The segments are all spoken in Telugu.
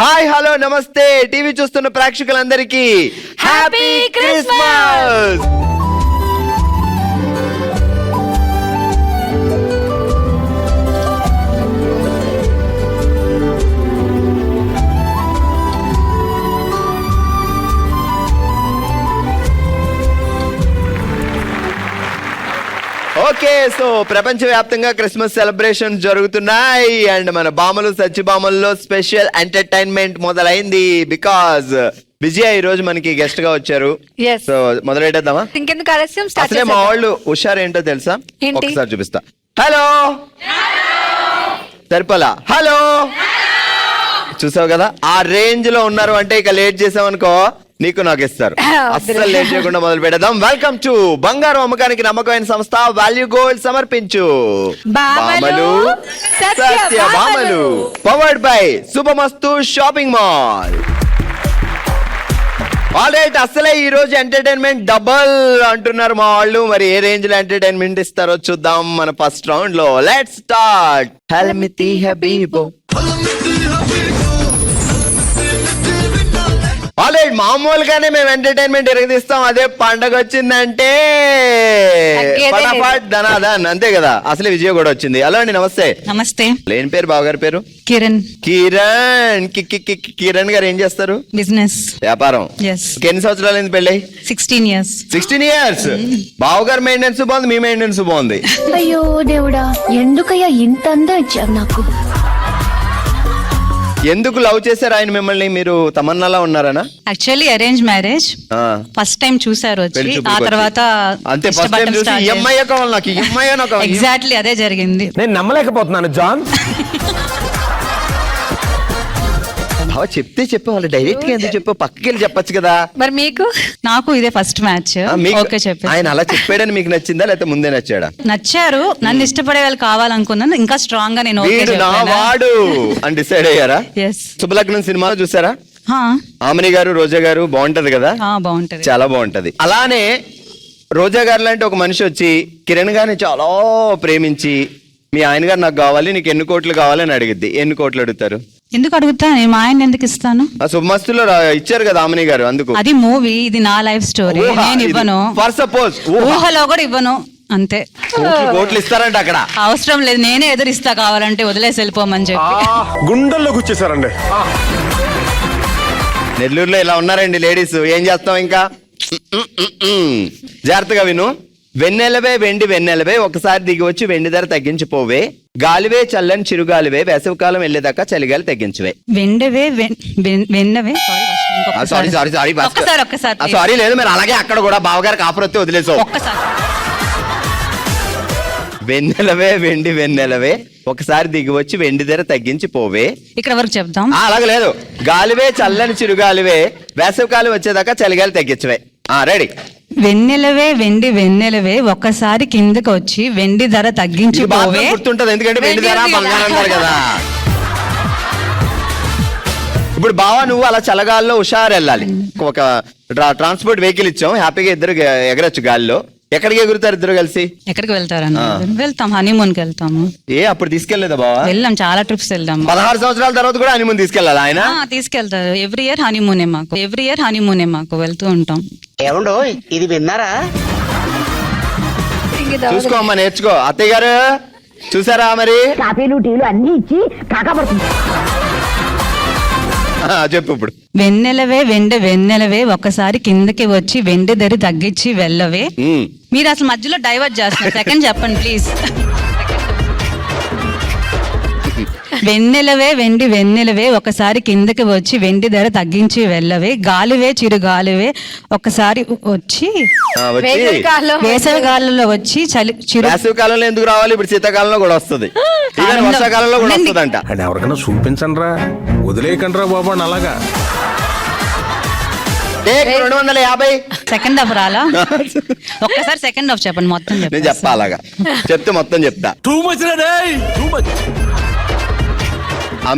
హాయ్ హలో నమస్తే టీవీ చూస్తున్న ప్రేక్షకులందరికీ హ్యాపీ క్రిస్మస్. ఓకే, సో ప్రపంచవ్యాప్తంగా క్రిస్మస్ సెలబ్రేషన్ జరుగుతున్నాయి అండ్ మన బామలు సచ్చిబామల్లో స్పెషల్ ఎంటర్టైన్మెంట్ మొదలైంది బికాజ్ విజయ ఈ రోజు మనకి గెస్ట్ గా వచ్చారు. Yes. సో మొదలెట్టేద్దామా? ఇంకెందుకు ఆలస్యం, స్టార్ట్ అసలే మా వాళ్ళు హుషారేంటో తెలుసా? ఏంటి? ఒకసారి చూపిస్తా. హలో సరిపోలా, హలో చూసావు కదా, ఆ రేంజ్ లో ఉన్నారు అంటే ఇక లేట్ చేసామనుకో నీకు నాకు ఇస్తారు. అస్సలు లేట్ చేయకుండా మొదలు పెడదాం. వెల్కమ్ టు బంగారం అమ్మకానికి నమ్మకమైన సంస్థ వాల్యూ గోల్డ్ సమర్పించు బామలు సత్య బామలు powered by Subhamastu shopping mall. Alright, అసలే ఈ రోజు ఎంటర్టైన్మెంట్ డబల్ అంటున్నారు మా వాళ్ళు. మరి ఏ రేంజ్ లో ఎంటర్టైన్మెంట్ ఇస్తారో చూద్దాం మన ఫస్ట్ రౌండ్ లో. Let's start. హల్మితి హబీబో. ఆల్రైట్, మామూలుగానే మేము ఎంటర్టైన్మెంట్ ఎరగదీస్తాం, అదే పండగ వచ్చిందంటే ఫటాఫట్ ధనాధన్, అంతే కదా. అసలే విజయ కూడా వచ్చింది. హలో అండి, నమస్తే. నమస్తే. లేని పేరు బావగారి పేరు? కిరణ్. కిరణ్. కిరణ్ గారు ఏం చేస్తారు? బిజినెస్, వ్యాపారం. Yes. ఎన్ని సంవత్సరాలు అయింది పెళ్ళి? 16 years. 16 years. బావగారు మెయింటెనెన్స్ బాగుంది, మీ మెయింటెనెన్స్ బాగుంది. అయ్యో దేవుడా, ఎందుకయ్యా ఇంత అందం ఇచ్చావు నాకు? ఎందుకు లవ్ చేశారు ఆయన మిమ్మల్ని? మీరు తమన్నాలా ఉన్నారనా? Actually arrange marriage. First time చూసారు వచ్చి, ఆ తర్వాత అంతే. ఫస్ట్ టైం చూసి ఈఎంఐ కావాలి నాకు, ఈఎంఐ నాకు. ఎగ్జాక్ట్లీ అదే జరిగింది. నేను నమ్మలేకపోతున్నాను జాన్. చెప్తే చెప్పు, వాళ్ళు డైరెక్ట్ గా ఎందుకు చెప్పు, పక్కకి వెళ్ళి చెప్పొచ్చు కదా. మరి మీకు? నాకు ఇదే ఫస్ట్ మ్యాచ్. ఓకే చెప్పి ఆయన అలా చెప్పాడని మీకు నచ్చిందా లేకపోతే ముందే నచ్చాడా? నచ్చారు. నన్ను ఇష్టపడే వాళ్ళు కావాలనుకున్నాను. ఇంకా స్ట్రాంగ్ గా నేను ఓకే వీడు నా వాడు అని డిసైడ్ అయ్యారా? ఎస్. శుభలగ్నం సినిమా చూసారా? హా, ఆమని గారు రోజా గారు బాగుంటది కదా. బాగుంటది, చాలా బాగుంటది. అలానే రోజా గారు లాంటి ఒక మనిషి వచ్చి కిరణ్ గారిని చాలా ప్రేమించి మీ ఆయన గారు నాకు కావాలి, నీకు ఎన్ని కోట్లు కావాలని అడిగిద్ది. ఎన్ని కోట్లు అడుగుతారు? ఎందుకు అడుగుతా? నేను మా ఆయన ఎందుకు ఇస్తాను? ఆ శుభమస్తులో ఇచ్చారు కదా ఆమని గారు, అందుకు. అది మూవీ, ఇది నా లైఫ్ స్టోరీ. నేను ఇవ్వను. ఫర్ సపోజ్ ఊహలో కూడా ఇవ్వను, అంతే. కోట్లు ఇస్తారంట అక్కడ. అవసరం లేదు, నేనే ఎదురిస్తా, కావాలంటే వదిలేసి వెళ్ళిపోమని చెప్పి. గుండెల్లోకి వచ్చేసారండి. నెల్లూరులో ఇలా ఉన్నారండి లేడీస్, ఏం చేస్తాం ఇంకా. జాగ్రత్తగా విను. వెన్నెలవే వెండి వెన్నెలవే, ఒకసారి దిగి వచ్చి వెండి ధర తగ్గించిపోవే. గాలివే చల్లని చిరుగాలివే, వేసవికాలం వెళ్ళేదాకా చలిగాలి తగ్గించవే. వెండవే వెన్నవే. సారీ సారీ సారీ ఒక్కసారి సారీ లేదు, మీరు అలాగే అక్కడ కూడా బావగారికి ఆఫర్ వస్తే వదిలేసావు. ఒక్కసారి. వెన్నెలవే వెండి వెన్నెలవే, ఒకసారి దిగి వచ్చి వెండి ధర తగ్గించిపోవే. ఇక్కడ వరకు చెప్తాం. అలాగే లేదు. గాలివే చల్లని చిరుగాలివే, వేసవికాలం వచ్చేదాకా చలిగాలి తగ్గించవే. రెడీ. వెన్నెలవే వెండి వెన్నెలవే, ఒక్కసారి కిందకి వచ్చి వెండి ధర తగ్గించిపోవే. గుర్తుంటది, ఎందుకంటే వెండి ధర బంగారం ధర కదా. ఇప్పుడు బావా నువ్వు అలా చల్లగాల్లో హుషారు వెళ్ళాలి. ఒక ట్రాన్స్పోర్ట్ వెహికల్ ఇచ్చాం, హ్యాపీగా ఇద్దరు ఎగరొచ్చు గాల్లో. ఎక్కడికి ఎగురుతారు ఇద్దరు కలిసి? ఎక్కడికి వెళ్తారన్న? వెళ్తాం, హనీమూన్ కి వెళ్తాము. అప్పుడు తీసుకెళ్లేదా బావా? వెళ్ళాం, చాలా ట్రిప్స్ వెళ్దాం. 16 సంవత్సరాల తర్వాత కూడా హనీమూన్ తీసుకెళ్ళాలి ఆయన? తీసుకెళ్తారు. ఎవ్రీ ఇయర్ హనీమూనే మాకు వెళ్తూ ఉంటాం. ఏమండో ఇది విన్నారా? చూసుకో అమ్మా, నేర్చుకో. అత్తయ్య గారు చూసారా మరి? కాఫీలు టీలు అన్ని ఇచ్చి కాకపడుతుంది. చెప్పు ఇప్పుడు. వెన్నెలవే వెన్నెలవే, ఒకసారి కిందకి వచ్చి వెండి ధర తగ్గించి వెళ్ళవే. మీరు అసలు మధ్యలో డైవర్ట్ చేస్తున్నారు. సెకండ్ చెప్పండి ప్లీజ్. వెన్నెలవే వెన్నెలవే, ఒకసారి కిందకి వచ్చి వెండి ధర తగ్గించి వెళ్ళవే. గాలివే చిరుగాలివే, ఒకసారి వచ్చి వేసవి కాలంలో వచ్చి వేసవి కాలంలో ఎందుకు రావాలి? ఇప్పుడు శీతాకాలంలో కూడా వస్తుంది, వర్షాకాలంలో కూడా వస్తుంది అంట. అండ్ ఎవరికైనా చూపించండి రా, వదిలేయకండి రా బాబు అని. అలాగా 250. సెకండ్ హాఫ్ రాలా? ఒక్కసారి సెకండ్ హాఫ్ చెప్పండి, మొత్తం నేను చెప్పా. అలాగా చెప్తే మొత్తం చెప్తా.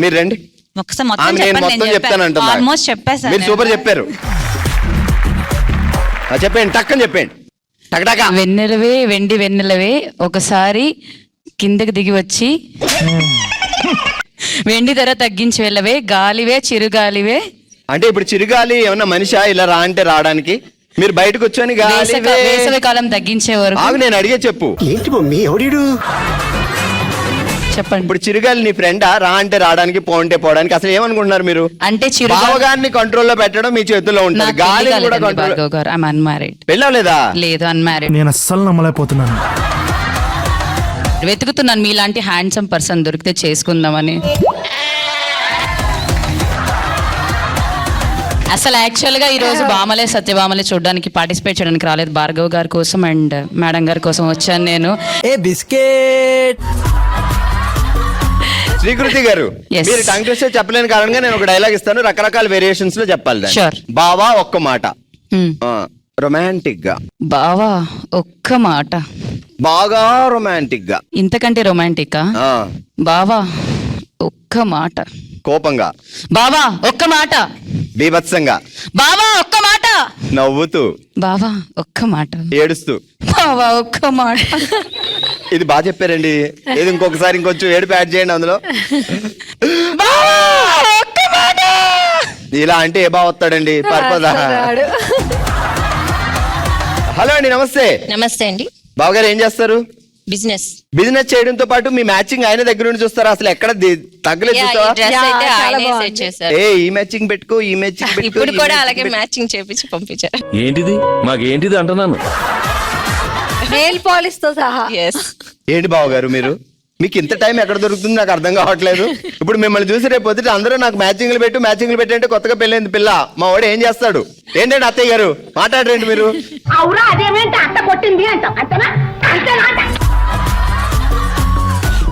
మీరు రండి. ఒకసారి నేను మొత్తం చెప్తాను. ఆల్మోస్ట్ చెప్పేసాను. మీరు సూపర్ చెప్పారు. చెప్పండి, టక్కని చెప్పండి. టక్. వెన్నెలవే వెండి వెన్నెలవే, ఒకసారి కిందకి దిగి వచ్చి వెండి ధర తగ్గించి వెళ్ళవే గాలివే చిరుగాలివే. అంటే ఇప్పుడు చిరుగాలి ఏమన్నా మనిషా ఇలా రా అంటే రావడానికి? మీరు బయటకు వచ్చని వేసవి కాలం తగ్గించే వరకు. ఆగు, నేను అడిగే చెప్పు. ఏంటి మమ్మీ ఎవడీడు? చెప్పండి. ఇప్పుడు చిరుగాలి నీ ఫ్రెండా? రా అంటే రావడానికి, పో అంటే పోవడానికి. అసలు ఏమనుకుంటున్నారు మీరు? అంటే భావగాన్ని కంట్రోల్లో పెట్టడం మీ చేతుల్లో ఉంటుంది. గాలి కూడా కంట్రోల్. అన్మ్యారీడ్. పెళ్ళవలేదా? లేదు, అన్మ్యారీడ్. నేను అస్సలు నమ్మలేకపోతున్నాను. వెతుకుతున్నాను మీలాంటి హ్యాండ్సమ్ పర్సన్ దొరికితే చేసుకుందామని. అసలు యాక్చువల్ గా ఈ రోజు బామలే సత్యభామలే చూడడానికి పార్టిసిపేట్ చేయడానికి రాలేదు. భార్గవ్ గారి కోసం అండ్ మేడం గారి కోసం వచ్చాను నేను. ఏ బిస్కెట్. శ్రీకృతి గారు, Yes. మీరు టంగ్ ట్విస్టర్ చెప్పలేని కారణంగా నేను ఒక డైలాగ్ ఇస్తాను, రకరకాల వేరియేషన్స్ లో చెప్పాలి దాన్ని. Sure. బావా ఒక్క మాట. రొమాంటిక్ గా. బావా ఒక్క మాట. బాగా రొమాంటిక్ గా. ఇంతకంటే రొమాంటికా? ఆ, బావా ఒక్క మాట. కోపంగా. బావా ఒక్క మాట. బీభత్సంగా. బావా ఒక్క మాట. నవ్వుతూ. బావా ఒక్క మాట. ఏడుస్తూ. బావా ఒక్క మాట. ఇది బాగా చెప్పారండి. ఏది ఇంకొకసారి ఇంకొంచెం ఏడుపు యాడ్ చేయండి అందులో. బావా ఒక్క మాట. ఇలా అంటే ఏ బాగా వస్తాడండి? పర్పదా. హలో అండి, నమస్తే. నమస్తే అండి. బావగారు ఏం చేస్తారు? బిజినెస్. బిజినెస్ చేయడంతో పాటు మీ మ్యాచింగ్ ఆయన దగ్గర నుండి చూస్తారా? అసలు ఎక్కడ తగ్గలేదు చూస్తావా? డ్రెస్ అయితే ఆయనే సెట్ చేశారు. ఏ ఈ మ్యాచింగ్ పెట్టుకో, ఈ మ్యాచింగ్ పెట్టుకో. ఇప్పుడు కూడా అలాగే మ్యాచింగ్ చేపించి పంపించారు. ఏంటిది మాకేంటిది అంటున్నాను. నెయిల్ పాలిష్ తో సహా. ఎస్. ఏంటి బావగారు మీరు? మీకు ఇంత టైం ఎక్కడ దొరుకుతుంది నాకు అర్థం కావట్లేదు. ఇప్పుడు మిమ్మల్ని చూసి రేపు పొద్దుట అందరూ నాకు మ్యాచింగ్లు పెట్టి అంటే కొత్తగా పెళ్ళైంది పిల్ల, మా వాడు ఏం చేస్తాడు? ఏంటంటే అత్తయ్య గారు మాట్లాడరేంటి మీరు? అవురా అదేమేంటి అట్ట కొట్టింది అంటాం అంతేనా? అంతేనా?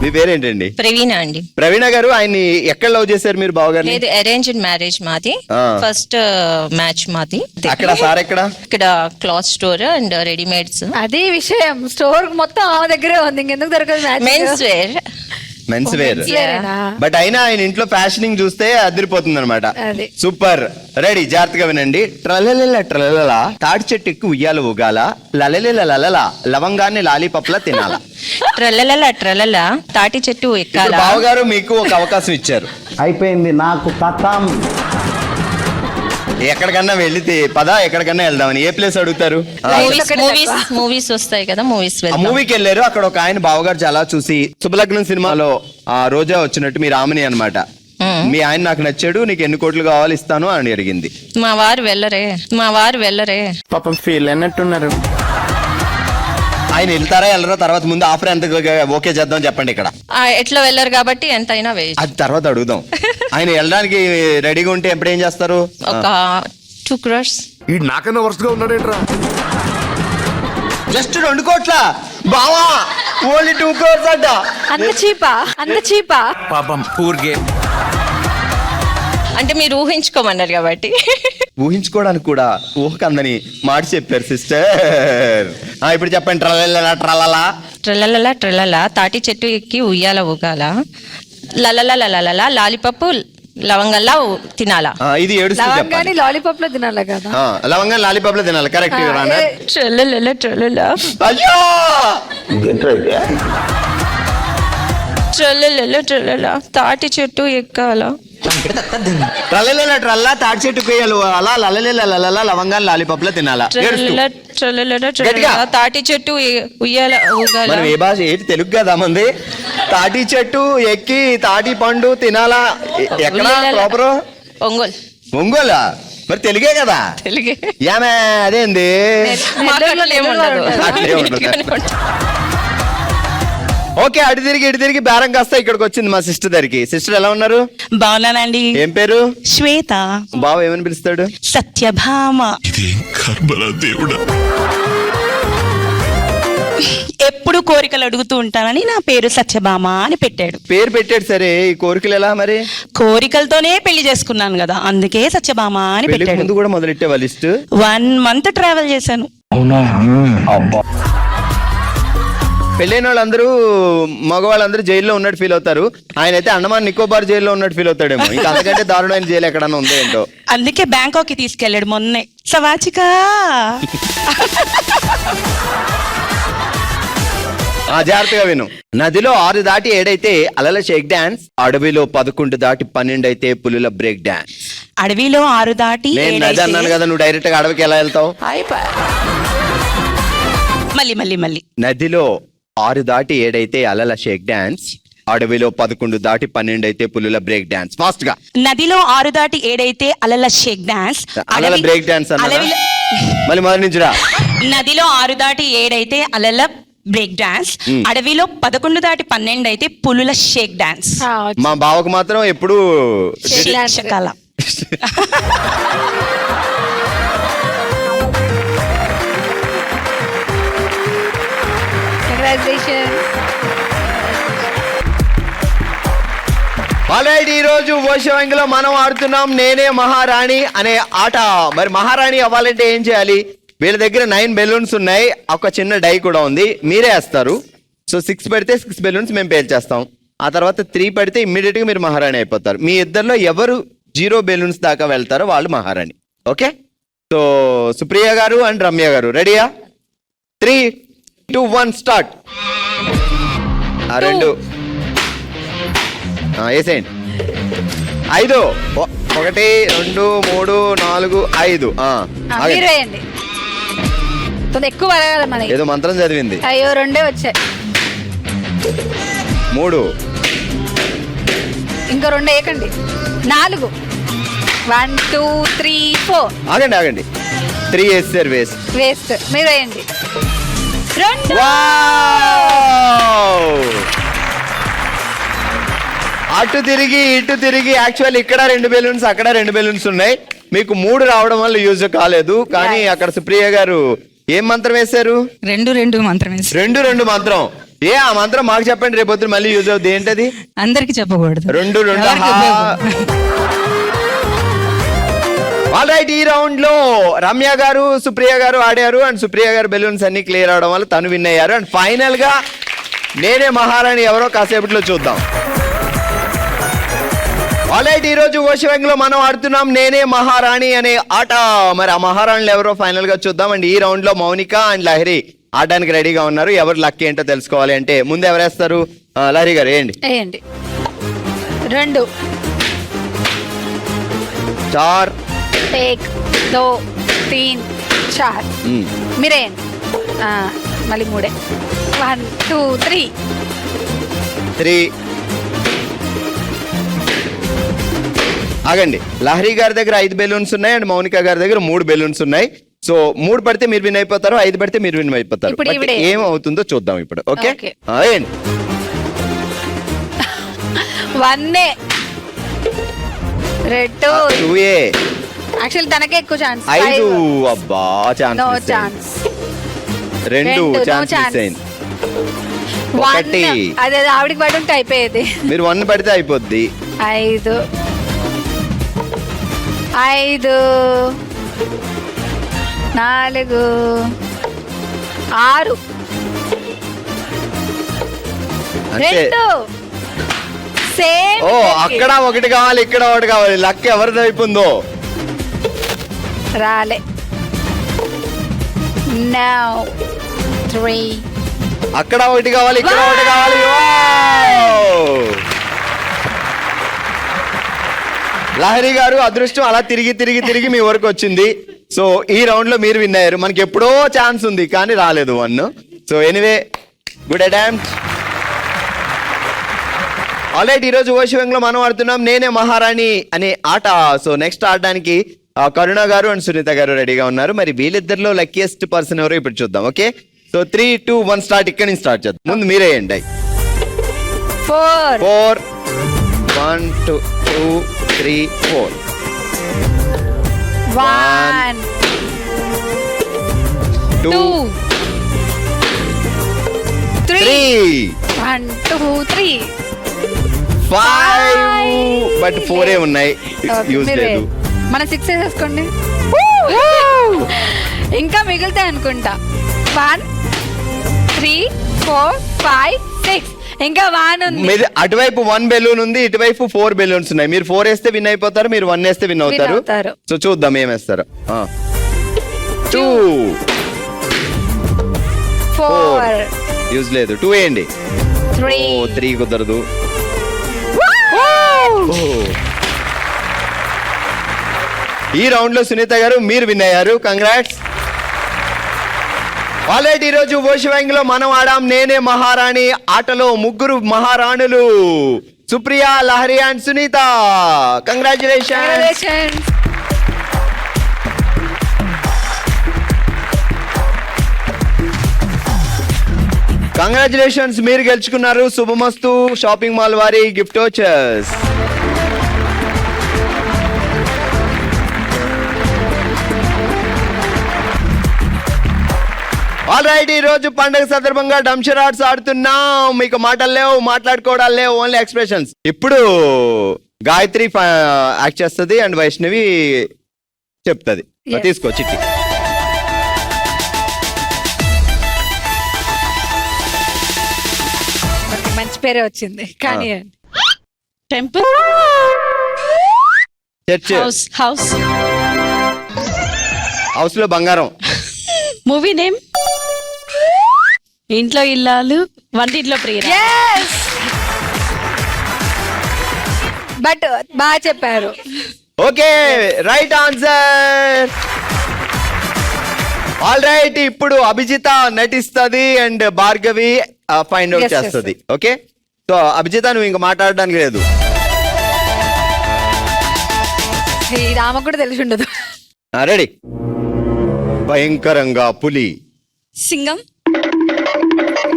మీ పేరేంటండి? ప్రవీణ అండి. ప్రవీణ గారు, ఆయన్ని ఎక్కడ లవ్ చేశారు మీరు బావగారిని? లేదు, అరేంజ్డ్ మ్యారేజ్ మాది. ఆ. ఫస్ట్ మ్యాచ్ మాది. అక్కడ సార్ ఎక్కడ? ఇక్కడ క్లాత్ స్టోర్ అండ్ రెడీమేడ్స్. అది విషయం. స్టోర్ మొత్తం ఆమె దగ్గరే ఉంది, ఇంకెందుకు దొరకదు? Men's wear. Men's wear. వేరేనా? బట్ అయినా ఆయన ఇంట్లో ఫ్యాషనింగ్ చూస్తే అదిరిపోతుంది అనమాట. అది. సూపర్. రెడీ, జాగ్రత్తగా వినండి. ట్రలల ట్రలల తాటి చెట్టు ఎక్కి ఉయ్యాల ఊగాల, లలల లలల లవంగాన్ని లాలీపప్లా తినాల. ట్రలల ట్రలల తాటి చెట్టు ఇప్పుడు ఎక్కాల. బావగారు మీకు ఒక అవకాశం ఇచ్చారు. అయిపోయింది నాకు కథం. ఎక్కడికన్నా వెళ్తే పదా, ఎక్కడికన్నా వెళ్దామని. ఏ ప్లేస్ అడుగుతారు? మూవీస్ వస్తాయి కదా, మూవీస్ ఆ మూవీకి వెళ్ళారు. అక్కడ ఒక ఆయన బావగారు చాలా చూసి శుభలగ్నం సినిమాలో ఆ రోజా వచ్చినట్టు మీరు ఆమెని అన్నమాట. మీ ఆయన నాకు నచ్చాడు, నీకు ఎన్ని కోట్లు కావాలి ఇస్తాను అని అడిగింది. మా వారు వెళ్ళరే. పాపం ఫీల్ అన్నట్టున్నారు. ఆయన వెళ్తారా వెళ్ళరా తర్వాత ముందు ఆఫర్ ఎంత ఓకే చేద్దాం చెప్పండి ఇక్కడ. ఎట్లా వెళ్ళరు కాబట్టి ఎంతైనా వేయచ్చు. అది తర్వాత అడుగుదాం. ఆయన వెళ్ళడానికి రెడీగా ఉంటే ఎప్పుడు ఏం చేస్తారు? ఒక 2 crores. ఈ నాకన్నా వరుసగా ఉన్నాడేంట్రా? జస్ట్ 2 కోట్ల బావా, ఓన్లీ 2 crores అడ్డ. అంత చీపా. పాపం ఊరికే. అంటే మీరు ఊహించుకోమన్నారు కాబట్టి. ఊహించుకోవడానికి కూడా ఊహకందని మాట చెప్పారు సిస్టర్. ఇప్పుడు చెప్పండి. ట్రలల ట్రలలా. ట్రలల ట్రలల తాటి చెట్టు ఎక్కి ఉయ్యాల ఊగాల, లలల లలల లాలిపప్పు లవంగల్లా తినాలా. ఇది ఏడుస్తూ లవంగాని చెప్పాలి. లాలీపాప్ లో తినాలి కదా. లవంగా లాలీపాప్ లో తినాలి. కరెక్ట్. ట్రలల ట్రలల అయ్యో, ట్రలల ట్రలల తాటి చెట్టు ఎక్కాల, ట్రలల ట్రల్లా తాటి చెట్టు కొయ్యాలి అలా, లలల లవంగా లాలీపాప్ లో తినాలా. ట్రలల ట్రలల గట్టిగా. ట్రలల తాటి చెట్టు ఉయ్యాల ఊగాల. మనం ఏ భాష ఏంటి? తెలుగు కదా మంది. తాటి చెట్టు ఎక్కి తాటి పండు తినాలా. ఎక్కడ ప్రాపరు? ఒంగోలా? మరి తెలుగే కదా. తెలుగే. యామే అదేంది? మాట్లాడలో ఏముండదు. అట్లే ఉండదు. ఓకే, అటు తిరిగి బేరం కాస్త ఇక్కడికి వచ్చింది మా సిస్టర్ దగ్గరికి. సిస్టర్ ఎలా ఉన్నారు? బాగున్నానండి. ఏం పేరు? శ్వేత. బావ ఏమని పిలుస్తాడు? సత్యభామ. దేవుడా. ఎప్పుడు కోరికలు అడుగుతూ ఉంటానని నా పేరు సత్యభామ అని పెట్టాడు. పేరు పెట్టాడు సరే, ఈ కోరికలు ఎలా మరి? కోరికలతోనే పెళ్లి చేసుకున్నాను కదా, అందుకే సత్యభామ అని పెళ్లికి పెట్టాడు. ముందు కూడా మొదలెట్టే వాళ్ళ లిస్ట్. 1 month ట్రావెల్ చేశాను. పెళ్ళైన వాళ్ళందరూ మగవాళ్ళందరూ జైల్లో ఉన్నట్టు ఫీల్ అవుతారు. ఆయన అయితే అండమాన్ నికోబార్ జైల్లో ఉన్నట్టు ఫీల్ అవుతాడేమో. ఇంకా అంతకంటే దారుణమైన జైలు ఎక్కడన్నా ఉందో ఏంటో. అందుకే బ్యాంకాక్ కి తీసుకెళ్లాడు మొన్నే. సవాచిక జాగ్రత్తగా విను. నదిలో 6 దాటి 7 అయితే అలల షేక్ డాన్స్, అడవిలో 11 దాటి 12 అయితే పులుల బ్రేక్ డాన్స్. అడవిలో 6 దాటి నేను 7 నది అయితే- అన్నాను కదా, నువ్వు డైరెక్ట్ గా అడవికి ఎలా వెళ్తావు? మళ్ళీ నదిలో 6 దాటి 7 అయితే అలల షేక్ డాన్స్, అడవిలో 11 దాటి 12 అయితే పులుల బ్రేక్ డాన్స్. ఫాస్ట్ గా. నదిలో 6 దాటి 7 అయితే అలల షేక్ డాన్స్, అలల బ్రేక్ డాన్స్ అన్నా అడవిలో- మళ్ళీ మొదటి నుంచి రా. నదిలో 6 దాటి 7 అయితే అలల బ్రేక్ డాన్స్, అడవిలో 11 దాటి 12 అయితే పులుల షేక్ డాన్స్. మా బావకు మాత్రం ఎప్పుడు శీర్షకాల ఆల్రైట్, ఈ రోజు ఓషోయింగ్లో మనం ఆడుతున్నాం నేనే మహారాణి అనే ఆట. మరి మహారాణి అవ్వాలంటే ఏం చేయాలి? వీళ్ళ దగ్గర 9 బెలూన్స్ ఉన్నాయి, ఒక చిన్న డై కూడా ఉంది, మీరే వేస్తారు. సో 6 పెడితే 6 బెలూన్స్ మేము పేల్చేస్తాం. ఆ తర్వాత 3 పెడితే ఇమ్మీడియట్ గా మీరు మహారాణి అయిపోతారు. మీ ఇద్దరిలో ఎవరు 0 బెలూన్స్ దాకా వెళ్తారో వాళ్ళు మహారాణి. ఓకే, సో సుప్రియ గారు అండ్ రమ్య గారు రెడీయా? 3, 2, 1 స్టార్ట్. ఆ 2 వేసేయండి. 5, 1, 2, 3, 4, 5. మీరు వేయండి. ఎక్కువ పడగల మనకి. ఏదో మంత్రం చదివింది. అయ్యో 2 వచ్చాయి. 3, ఇంకో 2 వేయకండి. 4, 1, 2, 3, 4. ఆగండి 3 వేస్తారు వేస్ట్. మీరు వేయండి. 2. అటు తిరిగి ఇటు తిరిగి. యాక్చువల్ ఇక్కడ 2 బెలూన్స్, అక్కడ 2 బెలూన్స్ ఉన్నాయి. మీకు 3 రావడం వల్ల యూజ్ కాలేదు. కానీ అక్కడ సుప్రియ గారు ఏం మంత్రం వేశారు? 2 మంత్రం వేసి 2 మంత్రం. ఆ మంత్రం మాకు చెప్పండి, రేపొద్దు మళ్ళీ యూజ్ అవుతుంది. ఏంటది? అందరికి చెప్పకూడదు. 2, 2. ఎవరికి ఉపయోగపడదు. ఆల్ రైట్, ఈ రౌండ్ లో రమ్య గారు సుప్రియ గారు ఆడారు అండ్ సుప్రియ గారు బెలూన్స్ అన్ని క్లియర్ అవడం వల్ల తను విన్ అయ్యారు. అండ్ ఫైనల్ గా నేనే మహారాణి ఎవరో కాసేపట్లో చూద్దాం. ఆల్ రైట్, ఈ రోజు ఓషోయింగ్ లో మనం ఆడుతున్నాం నేనే మహారాణి అనే ఆట. మరి ఆ మహారాణులు ఎవరో ఫైనల్ గా చూద్దాం. అండ్ ఈ రౌండ్ లో మౌనిక అండ్ లహరి ఆడడానికి రెడీగా ఉన్నారు. ఎవరు లక్ ఏంటో తెలుసుకోవాలి అంటే ముందు ఎవరేస్తారు? లహరి గారు వేయండి. 2, 4, 1, 2, 3, 4. మీరేయండి. మళ్ళీ 3. 1, 2, 3. 3. ఆగండి, లహరి గారి దగ్గర 5 బెలూన్స్ ఉన్నాయి అండ్ మౌనిక గారి దగ్గర 3 బెలూన్స్ ఉన్నాయి. సో 3 పడితే మీరు విన్ అయిపోతారు, 5 పడితే మీరు విన్ అయిపోతారు. ఏమవుతుందో చూద్దాం ఇప్పుడు. ఓకే, 1, 2. యాక్చువల్లీ తనకే ఎక్కువ ఛాన్స్. 5. అబ్బా, chance. No chance. 2 chance miss అయింది. 1. అదే ఆవిడికి పడి ఉంటే అయిపోయేది. మీరు 1 పడితే అయిపోద్ది. 5, 4, 6. అంటే 2. సేమ్. అక్కడ 1 కావాలి, ఇక్కడ 1 కావాలి. లక్ ఎవరిది అయిపోయిందో రాలే. Now 3. అక్కడ 1 కావాలి, ఇక్కడ 1 కావాలి. లహరి గారు అదృష్టం అలా తిరిగి తిరిగి తిరిగి మీ వరకు వచ్చింది. సో ఈ రౌండ్ లో మీరు విన్ అయ్యారు. మనకి ఎప్పుడో ఛాన్స్ ఉంది కానీ రాలేదు 1. So anyway, good attempt. Alright, ఈ రోజు ఓషోయింగ్ లో మనం ఆడుతున్నాం నేనే మహారాణి అనే ఆట. సో నెక్స్ట్ ఆడడానికి కరుణ గారు అండ్ సునీత గారు రెడీగా ఉన్నారు. మరి వీళ్ళిద్దరిలో లక్కీయెస్ట్ పర్సన్ ఎవరో ఇప్పుడు చూద్దాం. Okay, so 3, 2, 1 start. ఇక్కడ నుంచి స్టార్ట్ చేద్దాం. ముందు మీరే వేయండి. 4. 1, 2, 3, 4. 1, 2, 3. 1, 2, 3. 5. బట్ 4 ఉన్నాయి, యూజ్ లేదు. మన 6 వేసేసుకోండి. ఇంకా మిగులుతాయి అనుకుంటా. 1, 3, 4, 5, 6. ఇంకా 1 ఉంది. అటువైపు 1 బెలూన్ ఉంది, ఇటువైపు 4 బెలూన్స్ ఉన్నాయి. మీరు 4 వేస్తే విన్ అయిపోతారు, మీరు 1 వేస్తే విన్ అవుతారు. సో చూద్దాం ఏం వేస్తారు. 2, 4, యూజ్ లేదు. 2 వేయండి. 3 కుదరదు. ఈ రౌండ్ లో సునీత గారు మీరు విన్ అయ్యారు. కంగ్రాట్స్. ఆల్రెడీ ఈ రోజు ఓషివాంగ్ లో మనం ఆడాం నేనే మహారాణి ఆటలో 3 మహారాణులు Supriya, Lahari and Sunitha. Congratulation. Congratulations, మీరు గెలుచుకున్నారు శుభమస్తు షాపింగ్ మాల్ వారి గిఫ్ట్ వోచర్స్. ఆల్రైట్, ఈ రోజు పండుగ సందర్భంగా డంషరాట్స్ ఆడుతున్నాం. మీకు మాటలు లేవు, మాట్లాడుకోవడాలు లేవు, ఓన్లీ ఎక్స్ప్రెషన్స్. ఇప్పుడు గాయత్రి యాక్ట్ చేస్తుంది అండ్ వైష్ణవి చెప్తుంది. తీసుకో చిట్టి. మంచి పేరే వచ్చింది కానీ టెంపుల్, చర్చ్, హౌస్, హౌస్ లో బంగారం, మూవీ నేమ్, ఇంట్లో ఇల్లాలు, వంటింట్లో ప్రియ. బట్ బాగా చెప్పారు. Okay, right answer. All right, ఇప్పుడు అభిజిత నటిస్తుంది అండ్ భార్గవి ఫైండ్ అవుట్ చేస్తుంది. ఓకే, సో అభిజిత నువ్వు ఇంకా మాట్లాడడానికి లేదు. ఈ రామ కూడా తెలిసి ఉండదు. రెడీ. భయంకరంగా పులి, సింగం,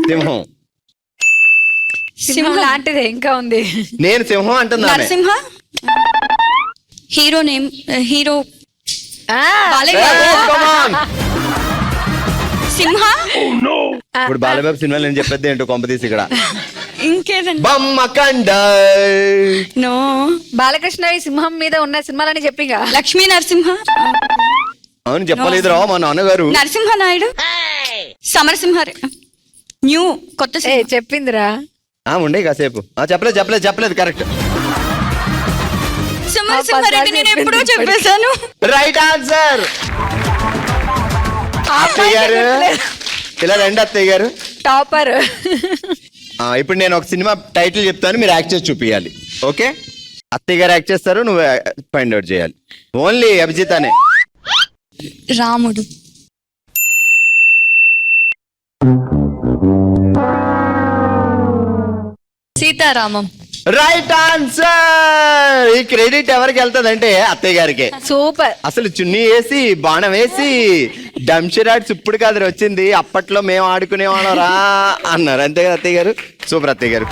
సింహం. సింహం లాంటిదే ఇంకా ఉంది. నేను సింహం అంటున్నాను. నరసింహ, హీరో నేమ్, హీరో సింహ. ఇప్పుడు బాలబాబు సినిమాలు నేను చెప్పేది ఏంటో కొంపతీసి ఇక్కడ. ఇంకేదండి? బమ్మకండ. నో, బాలకృష్ణ ఈ సింహం మీద ఉన్న సినిమాలని చెప్పిగా. లక్ష్మీ నరసింహ. అవును చెప్పలేదురా మా నాన్నగారు. నరసింహ నాయుడు, సమరసింహ, న్యూ కొత్త చెప్పిందిరా. ఉండే కాసేపు. చెప్పలేదు కరెక్ట్. సమరసింహారెడ్డి నేను ఎప్పుడో చెప్పేశాను. Right answer. అత్తయ్య గారు ఇలా రండి. అత్తయ్య గారు టాపర్. ఇప్పుడు నేను ఒక సినిమా టైటిల్ చెప్తాను, మీరు యాక్ట్ చేసి చూపించాలి. ఓకే, అత్తయ్య గారు యాక్ట్ చేస్తారు, నువ్వు ఫైండ్ అవుట్ చేయాలి. ఓన్లీ అభిజితనే. రాముడు, సీతారామం. Right answer. ఈ క్రెడిట్ ఎవరికి వెళ్తుంది అంటే అత్తయ్య గారికి. సూపర్. అసలు చున్నీ వేసి బాణం వేసి డంషరాట్స్ ఇప్పుడు కాదు వచ్చింది, అప్పట్లో మేము ఆడుకునేవాళ్ళరా అన్నారు. అంతే కదా అత్తయ్య గారు? సూపర్ అత్తయ్య గారు.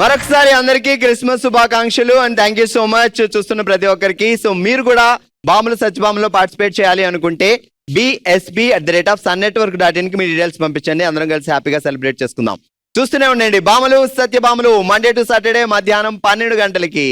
మరొకసారి అందరికీ క్రిస్మస్ శుభాకాంక్షలు and thank you so much చూస్తున్న ప్రతి ఒక్కరికి. సో మీరు కూడా బాంబులు సత్యబాంబులో పార్టిసిపేట్ చేయాలి అనుకుంటే bsb@sunnetwork.in కి మీ డీటెయిల్స్ పంపించండి. అందరం కలిసి హ్యాపీగా సెలబ్రేట్ చేసుకుందాం. చూస్తూనే ఉండండి బాంబులు సత్యబాంబులు మండే టు సాటర్డే మధ్యాహ్నం 12 గంటలకి.